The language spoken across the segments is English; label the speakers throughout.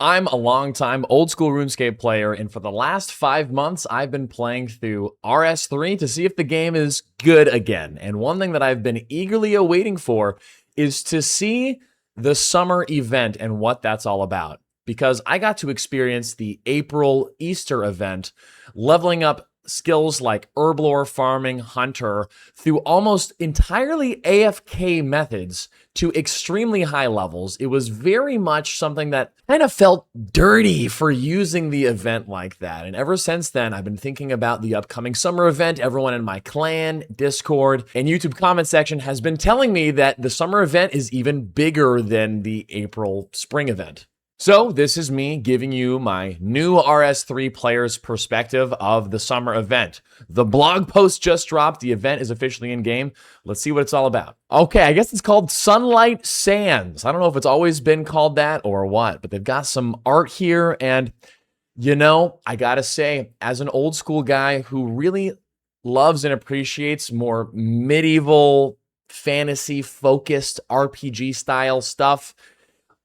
Speaker 1: I'm a longtime old school RuneScape player, and for the last 5 months, I've been playing through RS3 to see if the game is good again. And one thing that I've been eagerly awaiting for is to see the summer event and what that's all about. Because I got to experience the April Easter event, leveling up skills like herblore, farming, hunter through almost entirely AFK methods to extremely high levels. It was very much something that kind of felt dirty for using the event like that. And ever since then, I've been thinking about the upcoming summer event. Everyone in my clan, Discord, and YouTube comment section has been telling me that the summer event is even bigger than the April spring event. So this is me giving you my new RS3 player's perspective of the summer event. The blog post just dropped. The event is officially in game. Let's see what it's all about. Okay, I guess it's called Sunlight Sands. I don't know if it's always been called that or what, but they've got some art here. And, you know, I gotta say, as an old school guy who really loves and appreciates more medieval, fantasy-focused RPG style stuff,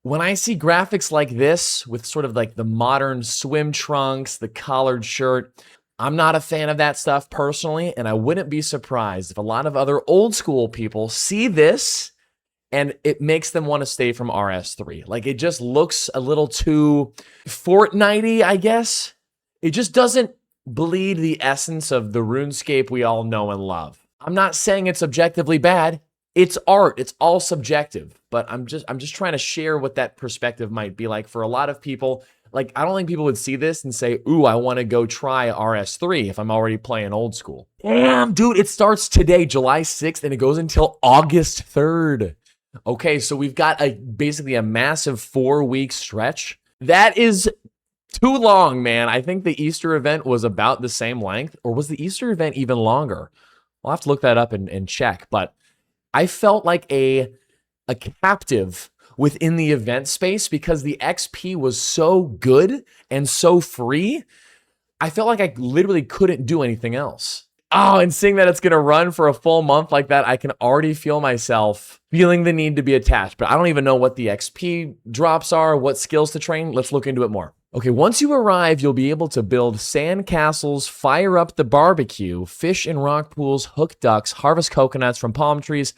Speaker 1: when I see graphics like this with sort of like the modern swim trunks, the collared shirt, I'm not a fan of that stuff personally, and I wouldn't be surprised if a lot of other old school people see this and it makes them want to stay from RS3. Like, it just looks a little too Fortnite-y, I guess. It just doesn't bleed the essence of the RuneScape we all know and love. I'm not saying it's objectively bad. It's art. It's all subjective, but I'm just trying to share what that perspective might be like for a lot of people. Like, I don't think people would see this and say, ooh, I want to go try RS3 if I'm already playing old school. Damn, dude, it starts today, July 6th, and it goes until August 3rd. Okay, so we've got basically a massive 4-week stretch. That is too long, man. I think the Easter event was about the same length, or was the Easter event even longer? I'll have to look that up and check, but I felt like a captive within the event space because the XP was so good and so free. I felt like I literally couldn't do anything else. Oh, and seeing that it's going to run for a full month like that, I can already feel myself feeling the need to be attached. But I don't even know what the XP drops are, what skills to train. Let's look into it more. Okay, once you arrive, you'll be able to build sand castles, fire up the barbecue, fish in rock pools, hook ducks, harvest coconuts from palm trees,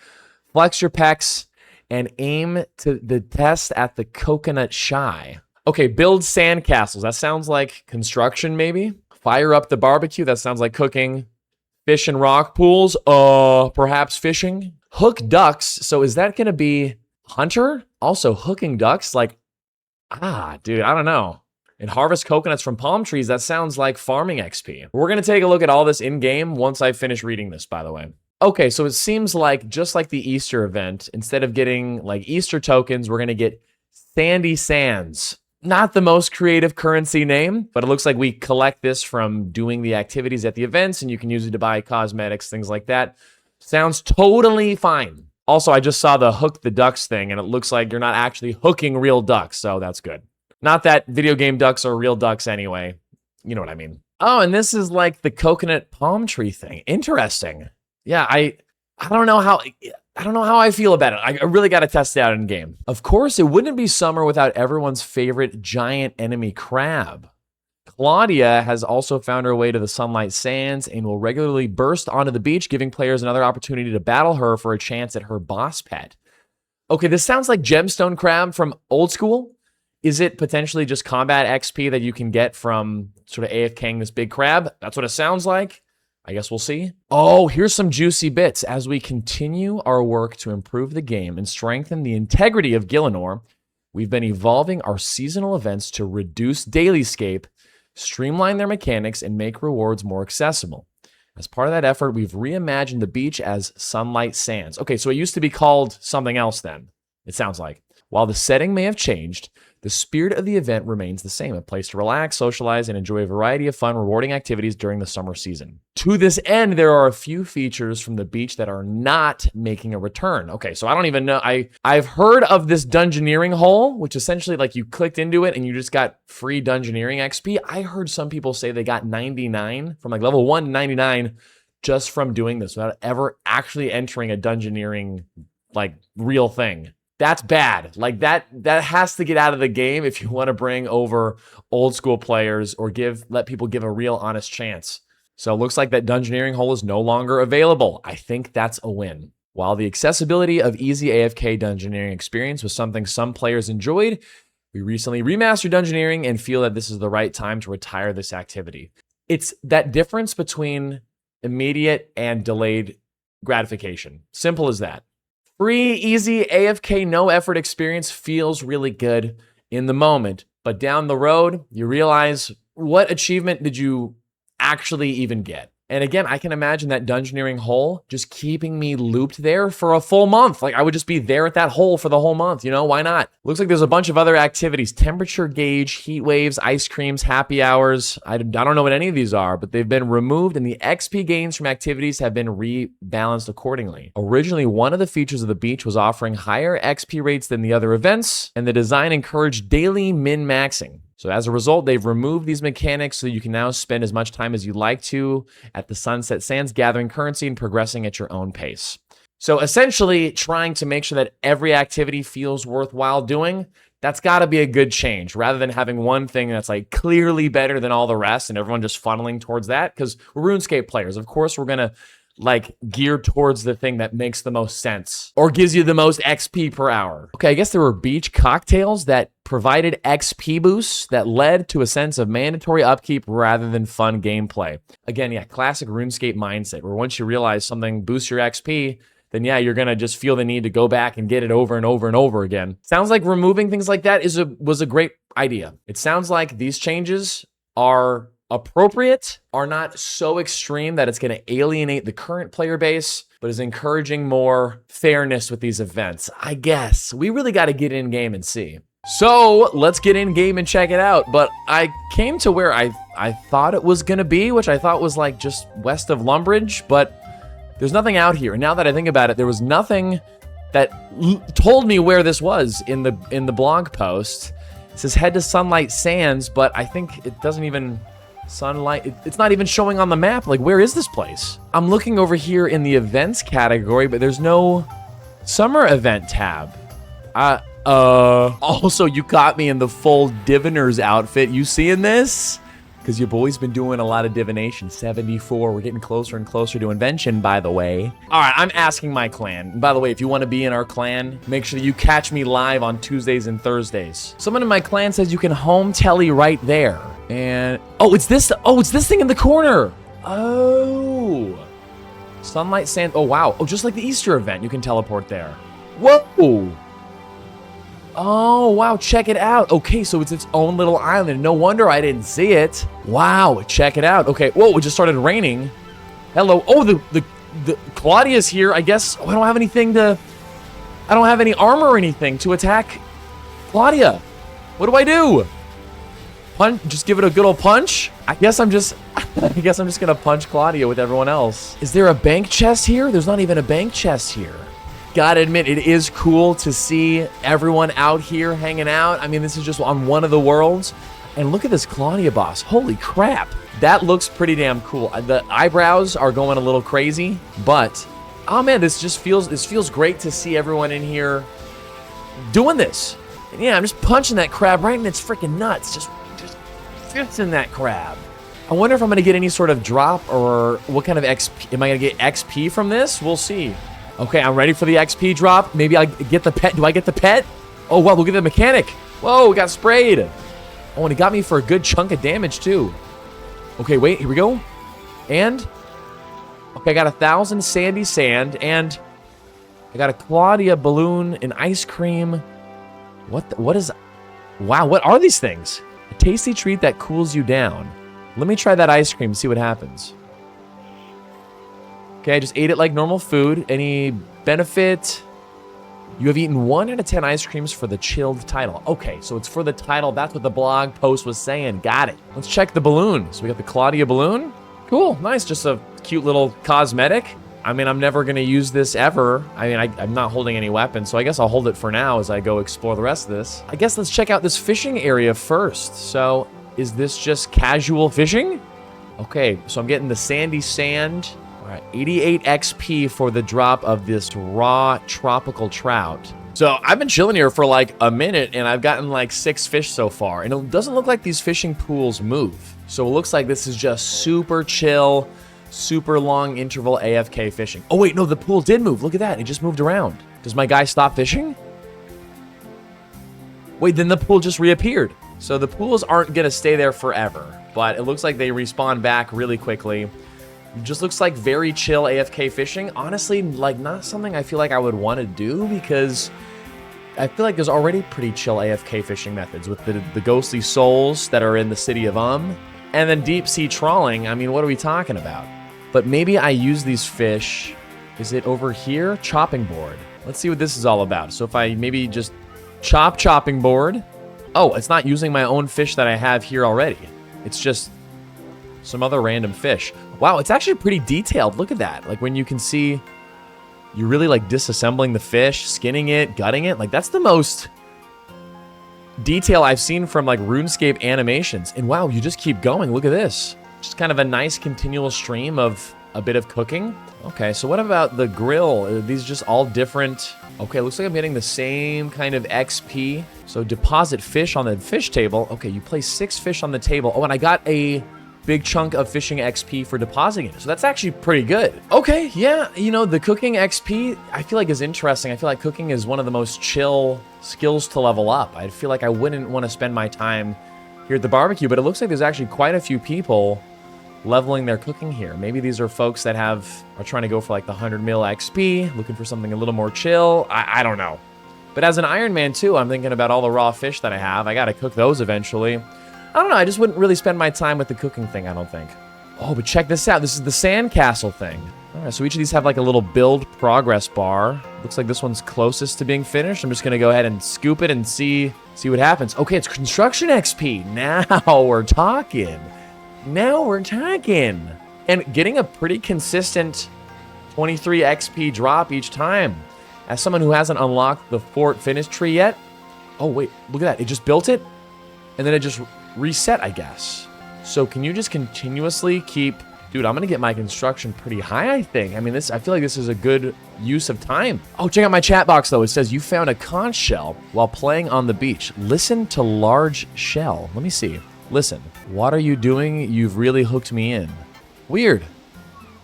Speaker 1: flex your pecs, and aim to the test at the coconut shy. Okay, build sand castles. That sounds like construction, maybe. Fire up the barbecue. That sounds like cooking. Fish in rock pools. Perhaps fishing. Hook ducks. So is that going to be hunter? Also hooking ducks? Like, dude, I don't know. And harvest coconuts from palm trees, that sounds like farming XP. We're going to take a look at all this in-game once I finish reading this, by the way. Okay, so it seems like, just like the Easter event, instead of getting like Easter tokens, we're going to get Sandy Sands. Not the most creative currency name, but it looks like we collect this from doing the activities at the events, and you can use it to buy cosmetics, things like that. Sounds totally fine. Also, I just saw the hook the ducks thing, and it looks like you're not actually hooking real ducks, so that's good. Not that video game ducks are real ducks anyway. You know what I mean. Oh, and this is like the coconut palm tree thing. Interesting. Yeah, I don't know how I feel about it. I really got to test it out in game. Of course, it wouldn't be summer without everyone's favorite giant enemy crab. Claudia has also found her way to the Sunlight Sands and will regularly burst onto the beach, giving players another opportunity to battle her for a chance at her boss pet. Okay, this sounds like gemstone crab from old school. Is it potentially just combat XP that you can get from sort of AFKing this big crab? That's what it sounds like. I guess we'll see. Oh, here's some juicy bits. As we continue our work to improve the game and strengthen the integrity of Gielinor, we've been evolving our seasonal events to reduce dailyscape, streamline their mechanics, and make rewards more accessible. As part of that effort, we've reimagined the beach as Sunlight Sands. Okay, so it used to be called something else then, it sounds like. While the setting may have changed, the spirit of the event remains the same, a place to relax, socialize, and enjoy a variety of fun, rewarding activities during the summer season. To this end, there are a few features from the beach that are not making a return. Okay, so I don't even know. I've heard of this dungeoneering hole, which essentially like you clicked into it and you just got free dungeoneering XP. I heard some people say they got 99 from like level 1 to 99 just from doing this without ever actually entering a dungeoneering like real thing. That's bad. Like that has to get out of the game if you want to bring over old school players or let people give a real honest chance. So it looks like that Dungeoneering hole is no longer available. I think that's a win. While the accessibility of easy AFK Dungeoneering experience was something some players enjoyed, we recently remastered Dungeoneering and feel that this is the right time to retire this activity. It's that difference between immediate and delayed gratification. Simple as that. Free, easy, AFK, no effort experience feels really good in the moment, but down the road, you realize, what achievement did you actually even get? And again, I can imagine that Dungeoneering hole just keeping me looped there for a full month. Like I would just be there at that hole for the whole month, you know, why not? Looks like there's a bunch of other activities, temperature gauge, heat waves, ice creams, happy hours. I don't know what any of these are, but they've been removed and the XP gains from activities have been rebalanced accordingly. Originally, one of the features of the beach was offering higher XP rates than the other events, and the design encouraged daily min-maxing. So as a result, they've removed these mechanics so you can now spend as much time as you'd like to at the Sunset Sands, gathering currency and progressing at your own pace. So essentially, trying to make sure that every activity feels worthwhile doing, that's got to be a good change, rather than having one thing that's like clearly better than all the rest and everyone just funneling towards that. Because we're RuneScape players. Of course, we're going to like gear towards the thing that makes the most sense or gives you the most XP per hour. Okay, I guess there were beach cocktails that provided XP boosts that led to a sense of mandatory upkeep rather than fun gameplay. Again, yeah, classic RuneScape mindset, where once you realize something boosts your XP, then yeah, you're gonna just feel the need to go back and get it over and over and over again. Sounds like removing things like that was a great idea. It sounds like these changes are appropriate, are not so extreme that it's going to alienate the current player base, but is encouraging more fairness with these events. I guess we really got to get in game and see. So let's get in game and check it out. But I came to where I thought it was going to be, which I thought was like just west of Lumbridge, but there's nothing out here. And now that I think about it, there was nothing that told me where this was in the blog post. It says head to Sunlight Sands, but I think it doesn't even... Sunlight, it's not even showing on the map. Like, where is this place? I'm looking over here in the events category, but there's no summer event tab. Also, you caught me in the full Diviner's outfit. You seeing this? Because your boy's been doing a lot of divination. 74, we're getting closer and closer to invention, by the way. All right, I'm asking my clan. By the way, if you want to be in our clan, make sure you catch me live on Tuesdays and Thursdays. Someone in my clan says you can home telly right there. And, it's this thing in the corner. Oh. Sunlight Sand, oh wow. Oh, just like the Easter event, you can teleport there. Whoa. Oh, wow, check it out. Okay, so it's its own little island. No wonder I didn't see it. Wow, check it out. Okay, whoa, it just started raining. Hello. Oh, the Claudia's here. I guess I don't have any armor or anything to attack Claudia. What do I do? Punch, just give it a good old punch? I guess I'm just gonna punch Claudia with everyone else. Is there a bank chest here? There's not even a bank chest here. Gotta admit, it is cool to see everyone out here hanging out. I mean, this is just on one of the worlds. And look at this Claudia boss. Holy crap. That looks pretty damn cool. The eyebrows are going a little crazy, but oh man, this feels great to see everyone in here doing this. And yeah, I'm just punching that crab right in its freaking nuts. Just fits in that crab. I wonder if I'm gonna get any sort of drop or what kind of XP. Am I gonna get XP from this? We'll see. Okay, I'm ready for the XP drop. Maybe I get the pet. Do I get the pet? Oh, wow, look at the mechanic. Whoa, got sprayed. Oh, and it got me for a good chunk of damage, too. Okay, wait, here we go. And, okay, I got 1,000 sandy sand, and I got a Claudia balloon, an ice cream. What is, wow, what are these things? A tasty treat that cools you down. Let me try that ice cream and see what happens. Okay, I just ate it like normal food. Any benefit? You have eaten 1 out of 10 ice creams for the chilled title. Okay, so it's for the title. That's what the blog post was saying. Got it. Let's check the balloon. So we got the Claudia balloon. Cool, nice. Just a cute little cosmetic. I mean, I'm never going to use this ever. I mean, I'm not holding any weapons, so I guess I'll hold it for now as I go explore the rest of this. I guess let's check out this fishing area first. So is this just casual fishing? Okay, so I'm getting the sandy sand. All right, 88 XP for the drop of this raw tropical trout. So I've been chilling here for like a minute and I've gotten like 6 fish so far. And it doesn't look like these fishing pools move. So it looks like this is just super chill, super long interval AFK fishing. Oh wait, no, the pool did move. Look at that, it just moved around. Does my guy stop fishing? Wait, then the pool just reappeared. So the pools aren't gonna stay there forever, but it looks like they respawn back really quickly. It just looks like very chill AFK fishing. Honestly, like not something I feel like I would want to do because I feel like there's already pretty chill AFK fishing methods with the ghostly souls that are in the city of and then deep sea trawling. I mean, what are we talking about? But maybe I use these fish. Is it over here? Chopping board. Let's see what this is all about. So if I maybe just chopping board. Oh, it's not using my own fish that I have here already. It's just some other random fish. Wow, it's actually pretty detailed. Look at that. Like when you can see you're really like disassembling the fish, skinning it, gutting it. Like that's the most detail I've seen from like RuneScape animations. And wow, you just keep going. Look at this. Just kind of a nice continual stream of a bit of cooking. Okay, so what about the grill? Are these just all different? Okay, looks like I'm getting the same kind of XP. So deposit fish on the fish table. Okay, you place 6 fish on the table. Oh, and I got a big chunk of fishing XP for depositing it. So that's actually pretty good. Okay, yeah, you know, the cooking XP, I feel like is interesting. I feel like cooking is one of the most chill skills to level up. I feel like I wouldn't want to spend my time here at the barbecue, but it looks like there's actually quite a few people leveling their cooking here. Maybe these are folks that are trying to go for like the 100 mil XP, looking for something a little more chill. I don't know. But as an Iron Man too, I'm thinking about all the raw fish that I have. I gotta cook those eventually. I don't know, I just wouldn't really spend my time with the cooking thing, I don't think. Oh, but check this out. This is the sandcastle thing. All right, so each of these have like a little build progress bar. Looks like this one's closest to being finished. I'm just gonna go ahead and scoop it and see what happens. Okay, it's construction XP. Now we're talking. Now we're talking. And getting a pretty consistent 23 XP drop each time. As someone who hasn't unlocked the fort finish tree yet. Oh, wait, look at that. It just built it, and then it just reset, I guess. So can you just continuously keep... Dude, I'm going to get my construction pretty high, I think. I mean, I feel like this is a good use of time. Oh, check out my chat box, though. It says, you found a conch shell while playing on the beach. Listen to large shell. Let me see. Listen. What are you doing? You've really hooked me in. Weird.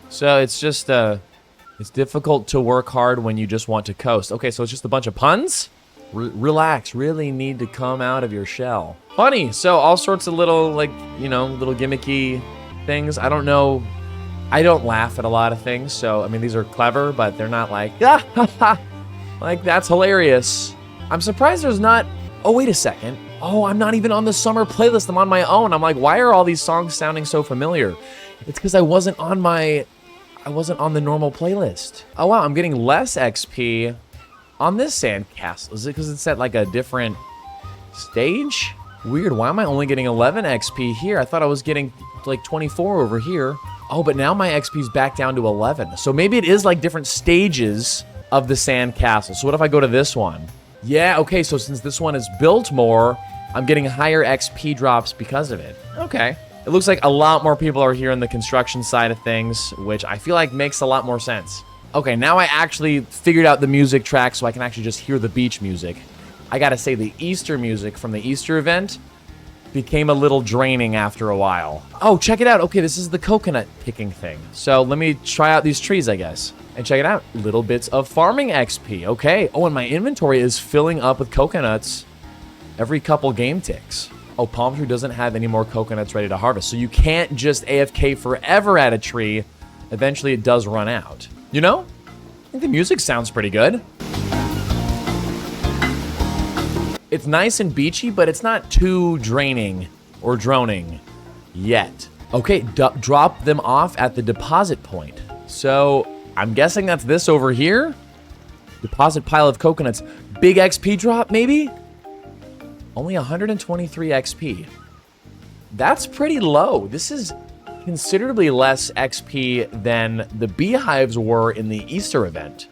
Speaker 1: So it's just, it's difficult to work hard when you just want to coast. Okay, so it's just a bunch of puns? Relax. Really need to come out of your shell. Funny. So all sorts of little, like, you know, little gimmicky things. I don't know. I don't laugh at a lot of things. So, I mean, these are clever, but they're not like, ah, like, that's hilarious. I'm surprised there's not... Oh, wait a second. Oh, I'm not even on the summer playlist. I'm on my own. I'm like, why are all these songs sounding so familiar? It's because I wasn't on the normal playlist. Oh, wow. I'm getting less XP on this sandcastle. Is it because it's at like a different stage? Weird. Why am I only getting 11 XP here? I thought I was getting like 24 over here. Oh, but now my XP is back down to 11. So maybe it is like different stages of the sandcastle. So what if I go to this one? Yeah, okay. So since this one is built more, I'm getting higher XP drops because of it. Okay. It looks like a lot more people are here on the construction side of things, which I feel like makes a lot more sense. Okay, now I actually figured out the music track so I can actually just hear the beach music. I gotta say, the Easter music from the Easter event became a little draining after a while. Oh, check it out. Okay, this is the coconut picking thing. So let me try out these trees, I guess. And check it out. Little bits of farming XP. Okay. Oh, and my inventory is filling up with coconuts every couple game ticks. Oh, Palm Tree doesn't have any more coconuts ready to harvest. So you can't just AFK forever at a tree. Eventually it does run out. You know? I think the music sounds pretty good. It's nice and beachy, but it's not too draining or droning yet. Okay, drop them off at the deposit point. So I'm guessing that's this over here. Deposit pile of coconuts. Big XP drop, maybe? Only 123 XP. That's pretty low. This is considerably less XP than the beehives were in the Easter event.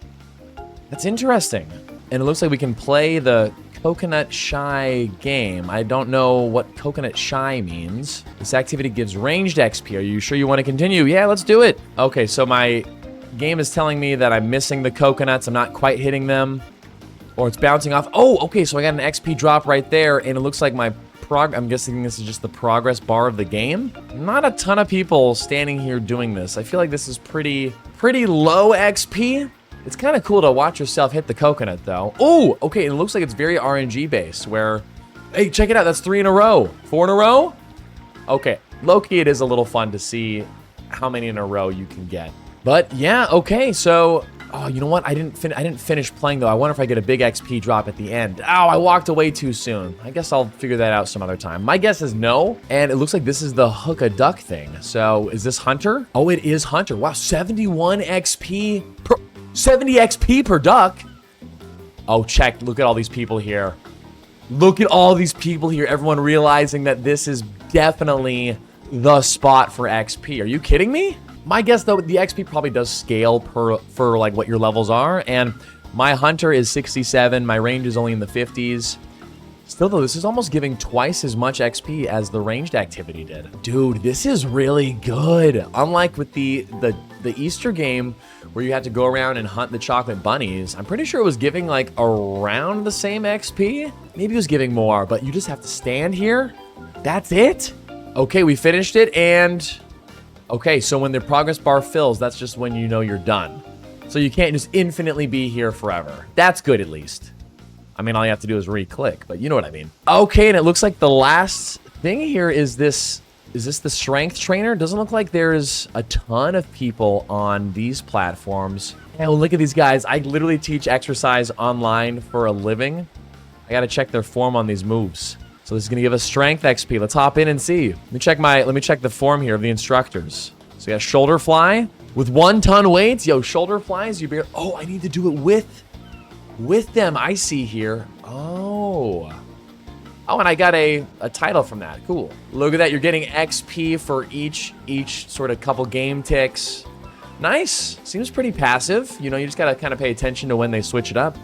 Speaker 1: That's interesting. And it looks like we can play the Coconut Shy game. I don't know what Coconut Shy means. This activity gives ranged XP. Are you sure you want to continue? Yeah, let's do it. Okay, so my game is telling me that I'm missing the coconuts. I'm not quite hitting them. Or it's bouncing off. Oh, okay, so I got an XP drop right there, and it looks like my I'm guessing this is just the progress bar of the game. Not a ton of people standing here doing this. I feel like this is pretty low XP. It's kind of cool to watch yourself hit the coconut, though. Oh, okay, and it looks like it's very RNG based, where, hey, check it out, that's 3 in a row. 4 in a row? Okay, low-key, it is a little fun to see how many in a row you can get. But yeah, okay, so, oh, you know what? I didn't finish playing, though. I wonder if I get a big XP drop at the end. Ow, I walked away too soon. I guess I'll figure that out some other time. My guess is no, and it looks like this is the hook a duck thing. So, is this Hunter? Oh, it is Hunter. Wow, 71 XP per... 70 XP per duck. Oh, check. Look at all these people here. Look at all these people here. Everyone realizing that this is definitely the spot for XP. Are you kidding me? My guess, though, the XP probably does scale for like what your levels are. And my Hunter is 67. My range is only in the 50s. Still, though, this is almost giving twice as much XP as the ranged activity did. Dude, this is really good. Unlike with the Easter game where you had to go around and hunt the chocolate bunnies, I'm pretty sure it was giving like around the same XP. Maybe it was giving more, but you just have to stand here. That's it? Okay, we finished it, and... Okay, so when the progress bar fills, that's just when you know you're done. So you can't just infinitely be here forever. That's good, at least. I mean, all you have to do is re-click, but you know what I mean. Okay, and it looks like the last thing here is this... Is this the strength trainer? Doesn't look like there's a ton of people on these platforms. Oh, look at these guys. I literally teach exercise online for a living. I gotta check their form on these moves. So this is gonna give us strength XP. Let's hop in and see. Let me check the form here of the instructors. So we got shoulder fly with 1 ton weights. Yo, shoulder flies, you barely... Oh, I need to do it with them. I see here. Oh, and I got a title from that. Cool. Look at that. You're getting XP for each sort of couple game ticks. Nice. Seems pretty passive. You know, you just got to kind of pay attention to when they switch it up.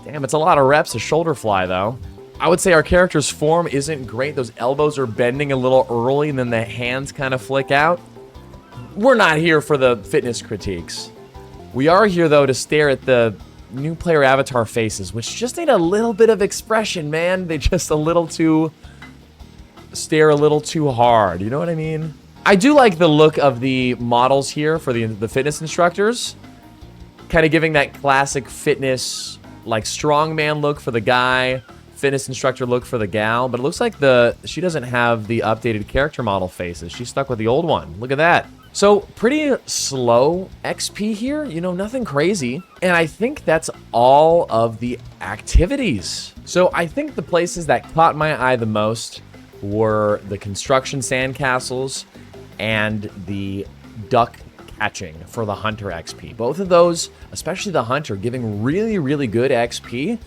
Speaker 1: Damn, it's a lot of reps of shoulder fly, though. I would say our character's form isn't great. Those elbows are bending a little early, and then the hands kind of flick out. We're not here for the fitness critiques. We are here, though, to stare at the new player avatar faces, which just need a little bit of expression, man. They just stare a little too hard. You know what I mean? I do like the look of the models here for the fitness instructors. Kind of giving that classic fitness, like strongman look for the guy, fitness instructor look for the gal. But it looks like she doesn't have the updated character model faces. She's stuck with the old one. Look at that. So, pretty slow XP here, you know, nothing crazy. And I think that's all of the activities. So, I think the places that caught my eye the most were the construction sandcastles and the duck catching for the Hunter XP. Both of those, especially the Hunter, giving really, really good XP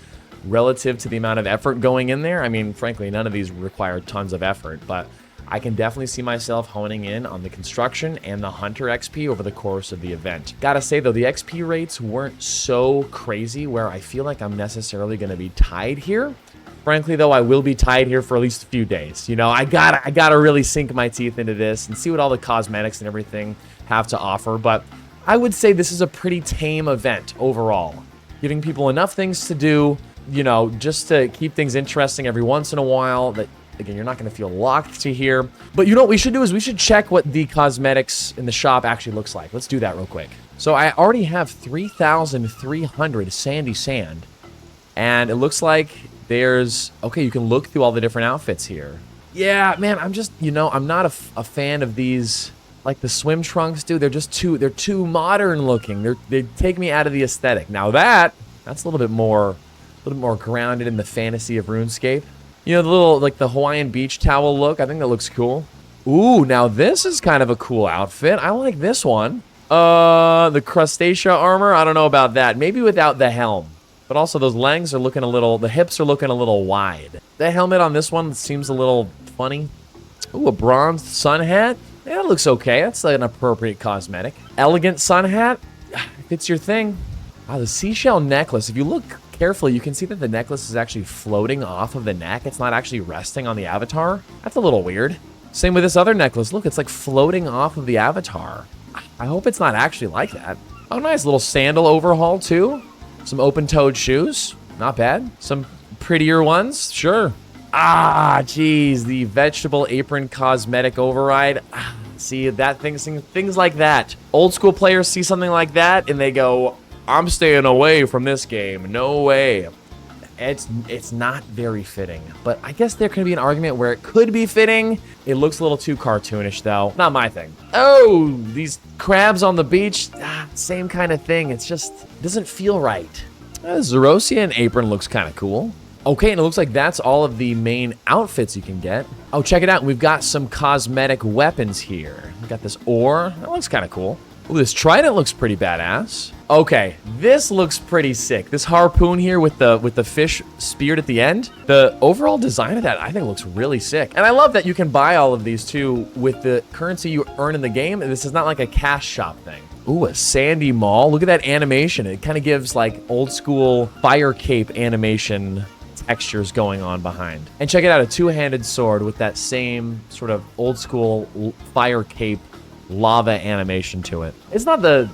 Speaker 1: relative to the amount of effort going in there. I mean, frankly, none of these require tons of effort, but I can definitely see myself honing in on the construction and the Hunter XP over the course of the event. Gotta say, though, the XP rates weren't so crazy where I feel like I'm necessarily going to be tied here. Frankly, though, I will be tied here for at least a few days. You know, I gotta really sink my teeth into this and see what all the cosmetics and everything have to offer. But I would say this is a pretty tame event overall. Giving people enough things to do, you know, just to keep things interesting every once in a while that... Again, you're not going to feel locked to here. But you know what we should do is we should check what the cosmetics in the shop actually looks like. Let's do that real quick. So I already have 3,300 sandy sand. And it looks like there's... Okay, you can look through all the different outfits here. Yeah, man, I'm just... You know, I'm not a fan of these... Like the swim trunks, dude. They're just too... They're too modern looking. They take me out of the aesthetic. Now that's a little bit more grounded in the fantasy of RuneScape. You know, the little, like, the Hawaiian beach towel look. I think that looks cool. Ooh, now this is kind of a cool outfit. I like this one. The crustacea armor. I don't know about that. Maybe without the helm. But also, those legs are looking a little... The hips are looking a little wide. The helmet on this one seems a little funny. Ooh, a bronzed sun hat. Yeah, that looks okay. That's an appropriate cosmetic. Elegant sun hat. If it's your thing. Wow, the seashell necklace. If you look carefully, you can see that the necklace is actually floating off of the neck. It's not actually resting on the avatar. That's a little weird. Same with this other necklace. Look, it's like floating off of the avatar. I hope it's not actually like that. Oh, nice little sandal overhaul, too. Some open-toed shoes. Not bad. Some prettier ones, sure. Ah, geez, the vegetable apron cosmetic override. Ah, see, that things like that. Old school players see something like that and they go, I'm staying away from this game. No way. It's not very fitting, but I guess there could be an argument where it could be fitting. It looks a little too cartoonish, though. Not my thing. Oh, these crabs on the beach. Ah, same kind of thing. It's just doesn't feel right. Zerosian apron looks kind of cool. Okay, and it looks like that's all of the main outfits you can get. Oh, check it out. We've got some cosmetic weapons here. We got this ore. That looks kind of cool. Ooh, this trident looks pretty badass. Okay, this looks pretty sick. This harpoon here with the fish speared at the end. The overall design of that, I think, looks really sick. And I love that you can buy all of these, too, with the currency you earn in the game. This is not like a cash shop thing. Ooh, a sandy mall. Look at that animation. It kind of gives, like, old school fire cape animation textures going on behind. And check it out, a two-handed sword with that same sort of old school fire cape lava animation to it. It's not the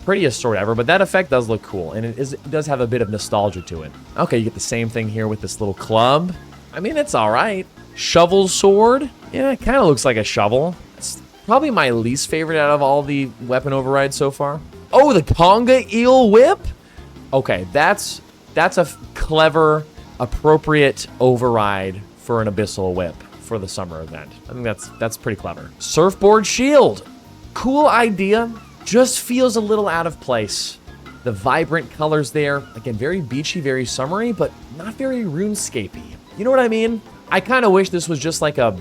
Speaker 1: prettiest sword ever, but that effect does look cool, and it does have a bit of nostalgia to it. Okay, you get the same thing here with this little club. I mean, it's all right. Shovel sword. Yeah, it kind of looks like a shovel. It's probably my least favorite out of all the weapon overrides so far. Oh, the Conga eel whip. Okay, that's a clever, appropriate override for an abyssal whip for the summer event. I think that's pretty clever. Surfboard shield. Cool idea, just feels a little out of place. The vibrant colors there, again, very beachy, very summery, but not very RuneScapey. You know what I mean? I kind of wish this was just like a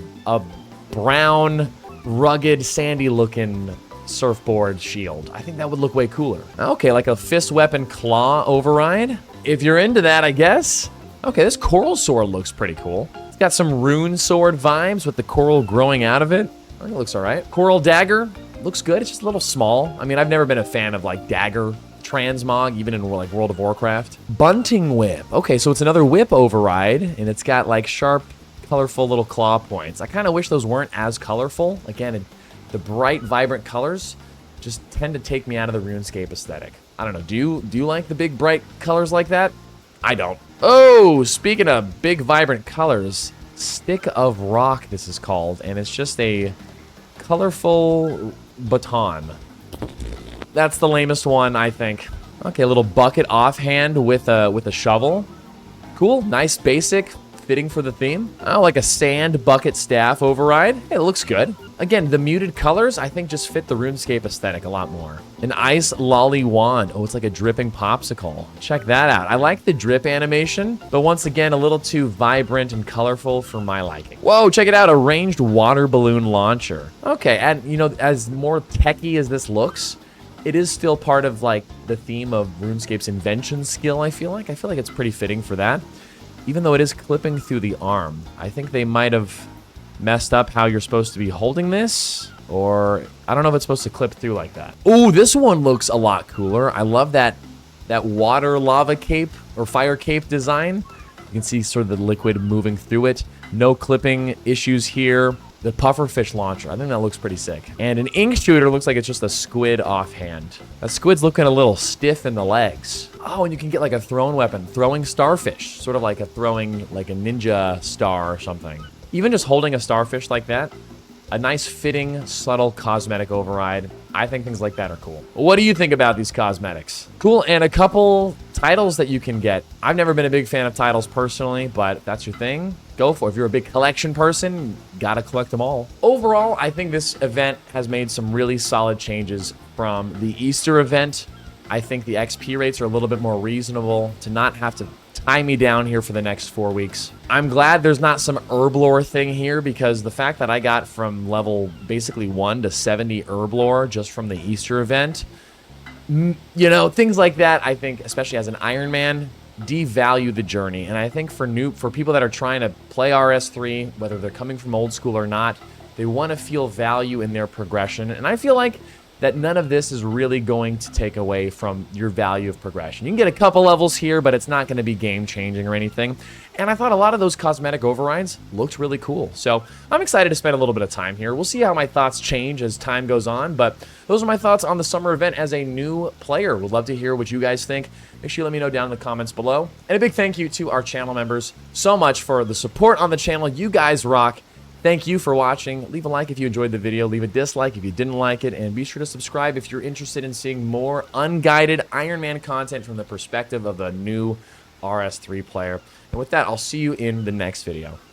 Speaker 1: brown, rugged, sandy-looking surfboard shield. I think that would look way cooler. Okay, like a fist weapon claw override. If you're into that, I guess. Okay, this coral sword looks pretty cool. It's got some rune sword vibes with the coral growing out of it. I think it looks all right. Coral dagger. Looks good. It's just a little small. I mean, I've never been a fan of like dagger transmog, even in like World of Warcraft. Bunting whip. Okay, so it's another whip override, and it's got like sharp, colorful little claw points. I kind of wish those weren't as colorful. Again, the bright, vibrant colors just tend to take me out of the RuneScape aesthetic. I don't know. Do you like the big, bright colors like that? I don't. Oh, speaking of big, vibrant colors, Stick of Rock, this is called, and it's just a colorful baton. That's the lamest one, I think. Okay, a little bucket offhand with a shovel. Cool, nice, basic, fitting for the theme. Oh, like a sand bucket staff override. Hey, it looks good. Again, the muted colors, I think, just fit the RuneScape aesthetic a lot more. An ice lolly wand. Oh, it's like a dripping popsicle. Check that out. I like the drip animation, but once again, a little too vibrant and colorful for my liking. Whoa, check it out. A ranged water balloon launcher. Okay, and you know, as more techy as this looks, it is still part of like the theme of RuneScape's invention skill, I feel like. I feel like it's pretty fitting for that. Even though it is clipping through the arm. I think they might have messed up how you're supposed to be holding this, or I don't know if it's supposed to clip through like that. Ooh, this one looks a lot cooler. I love that water lava cape or fire cape design. You can see sort of the liquid moving through it. No clipping issues here. The pufferfish launcher, I think that looks pretty sick. And an ink shooter looks like it's just a squid offhand. That squid's looking a little stiff in the legs. Oh, and you can get like a thrown weapon, throwing starfish, sort of like a throwing like a ninja star or something. Even just holding a starfish like that, a nice fitting, subtle cosmetic override. I think things like that are cool. What do you think about these cosmetics? Cool, and a couple titles that you can get. I've never been a big fan of titles personally, but if that's your thing, go for it. If you're a big collection person, gotta collect them all. Overall, I think this event has made some really solid changes from the Easter event. I think the XP rates are a little bit more reasonable to not have to tie me down here for the next 4 weeks. I'm glad there's not some herb lore thing here, because the fact that I got from level basically 1 to 70 herb lore just from the Easter event, you know, things like that, I think, especially as an Iron Man, devalue the journey. And I think for people that are trying to play RS3, whether they're coming from old school or not, they want to feel value in their progression. And I feel like that none of this is really going to take away from your value of progression. You can get a couple levels here, but it's not going to be game-changing or anything. And I thought a lot of those cosmetic overrides looked really cool. So I'm excited to spend a little bit of time here. We'll see how my thoughts change as time goes on, but those are my thoughts on the summer event as a new player. Would love to hear what you guys think. Make sure you let me know down in the comments below. And a big thank you to our channel members so much for the support on the channel. You guys rock. Thank you for watching. Leave a like if you enjoyed the video. Leave a dislike if you didn't like it. And be sure to subscribe if you're interested in seeing more unguided Iron Man content from the perspective of a new RS3 player. And with that, I'll see you in the next video.